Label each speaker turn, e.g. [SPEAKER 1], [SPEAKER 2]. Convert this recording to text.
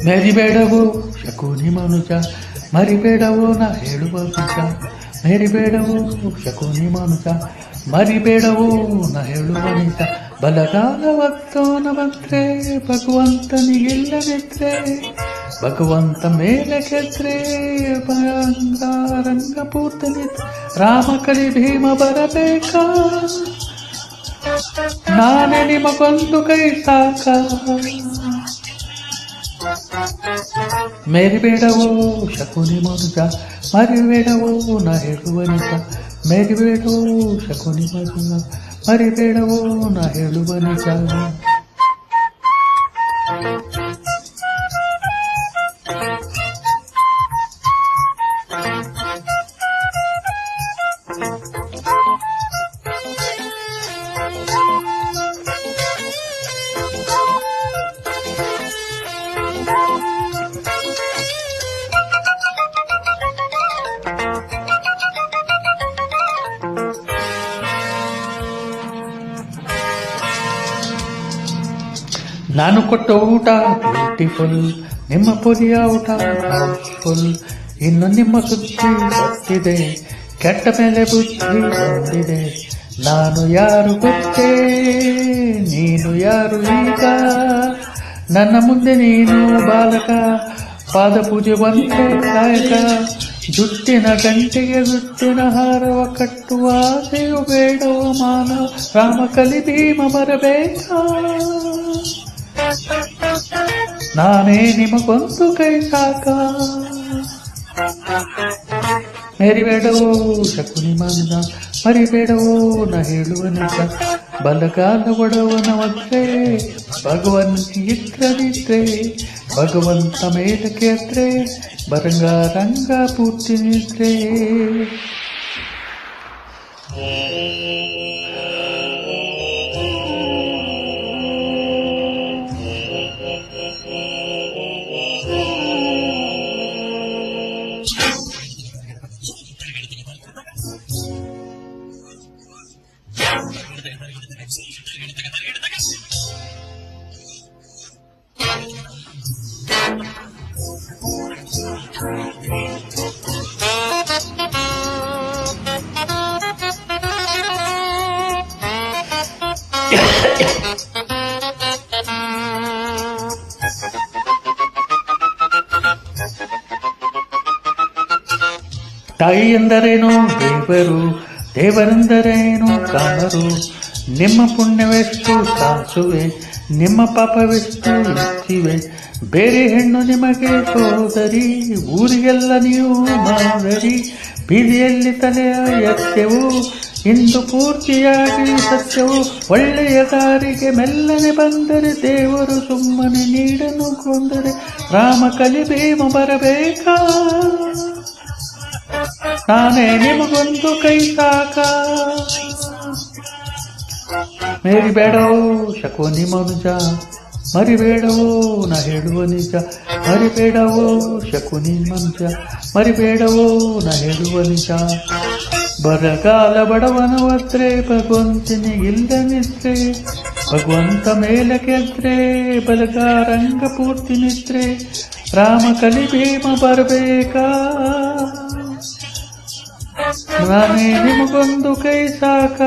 [SPEAKER 1] ಮೆರಿಬೇಡವೋ ಶಕುನಿ ಮನುಜ, ಮರಿಬೇಡವೋ ನಾ ಹೇಳುವ ನಿಜ. ಮೆರಿಬೇಡವೋ ಶಕುನಿ ಮನುಜ, ಮರಿಬೇಡವೋ ನಾ ಹೇಳುವ ನಿಜ. ಬಲಗಾಲವತ್ತೋನ ಬಂದ್ರೆ ಭಗವಂತನಿಗಿಲ್ಲದಿದ್ರೆ, ಭಗವಂತ ಮೇಲೆ ಗೆದ್ರೆ ರಂಗ ಪೂರ್ತಿ ನಿದ್ರೆ. ರಾಮ ಕಲಿ ಭೀಮ ಬರಬೇಕಾ, ನಾನೇ ನಿಮಗೊಂದು ಕೈ ಸಾಕ. ಮೆರಿಬೇಡವೋ ಶಕುನಿ ಮನುಜ, ಮರಿಬೇಡವೋ ನಾ ಹೇಳುವ ನಿಜ. ಮೆರಿಬೇಡವೋ ಶಕುನಿ ಮನುಜ, ಮರಿಬೇಡವೋ ನಾ ಹೇಳುವ ನಿಜ. ನಾನು ಕೊಟ್ಟ ಊಟ ಬ್ಯೂಟಿಫುಲ್, ನಿಮ್ಮ ಪೊಲಿಯ ಊಟ ಹೌಸ್ಫುಲ್. ಇನ್ನು ನಿಮ್ಮ ಸುದ್ದಿ ಗೊತ್ತಿದೆ, ಕೆಟ್ಟ ಮೇಲೆ ಬುದ್ಧಿ ಬಂದಿದೆ. ನಾನು ಯಾರು ಗೊತ್ತೇ, ನೀನು ಯಾರು ಈಗ? ನನ್ನ ಮುಂದೆ ನೀನು ಬಾಲಕ, ಪಾದ ಪೂಜೆ ಬಂತೆ ಗಾಯಕ. ಜುಟ್ಟಿನ ಗಂಟೆಗೆ ಜುಟ್ಟಿನ ಹಾರವ ಕಟ್ಟುವ ಆಸೆಯು ಬೇಡವ ಮಾನವ. ರಾಮ ಕಲಿ ಭೀಮ ಬರಬೇಕಾ, ನಾನೇ ನಿಮಗೊಂದು ಕೈ ಸಾಕ. ಮೆರಿಬೇಡವೋ ಶಕುನಿ ಮನುಜ, ಮರಿಬೇಡವೋ ನಾ ಹೇಳುವ ನಿಜ. ಬಲಗಾಲ ಒಡವನ ಒದ್ರೆ ಭಗವಂತನಿದ್ರೆ, ಭಗವಂತ ಮೇಲಕ್ಕೆ ಎದ್ರೆ ರಂಗ ಪೂರ್ತಿ ನಿದ್ರೆ. ತಾಯಿ ಎಂದರೇನು ದೇವರು, ದೇವರೆಂದರೇನು ಕಾಣರು. ನಿಮ್ಮ ಪುಣ್ಯವೆಷ್ಟು ಸಾಸುವೆ, ನಿಮ್ಮ ಪಾಪವೆಷ್ಟು ಹೆಚ್ಚಿವೆ. ಬೇರೆ ಹೆಣ್ಣು ನಿಮಗೆ ಸೋದರಿ, ಊರಿಗೆಲ್ಲ ನೀವು ಮಾದರಿ. ಬೀದಿಯಲ್ಲಿ ತಲೆಯ ಎತ್ತೆವು, ಇಂದು ಪೂರ್ತಿಯಾಗಿ ಸತ್ಯವು. ಒಳ್ಳೆಯ ದಾರಿಗೆ ಮೆಲ್ಲನೆ ಬಂದರೆ ದೇವರು ಸುಮ್ಮನೆ ನೀಡನು ಕೊಂದರೆ. ರಾಮ ಕಲಿ ಭೀಮ ಬರಬೇಕಾ, ನಾನೇ ನಿಮಗೊಂದು ಕೈ ಸಾಕ. ಮೆರಿಬೇಡವೋ ಶಕುನಿ ಮನುಜ, ಮರಿಬೇಡವೋ ನಾ ಹೇಳುವ ನಿಜ. ಮರಿಬೇಡವೋ ಶಕುನಿ ಮನುಜ, ಮರಿಬೇಡವೋ ನಾ ಹೇಳುವ ನಿಜ. ಬರಗಾಲ ಬಡವನ ಒದ್ರೆ ಭಗವಂತನಿಗಿಲ್ಲದಿದ್ರೆ, ಭಗವಂತ ಮೇಲೆ ಗೆದ್ರೆ ಬಲಗಾರಂಗ ಪೂರ್ತಿ ನಿದ್ರೆ. ರಾಮ ಕಲಿ ಭೀಮ ಬರಬೇಕಾ, ನಾನೇ ನಿಮಗೊಂದು ಕೈ ಸಾಕ.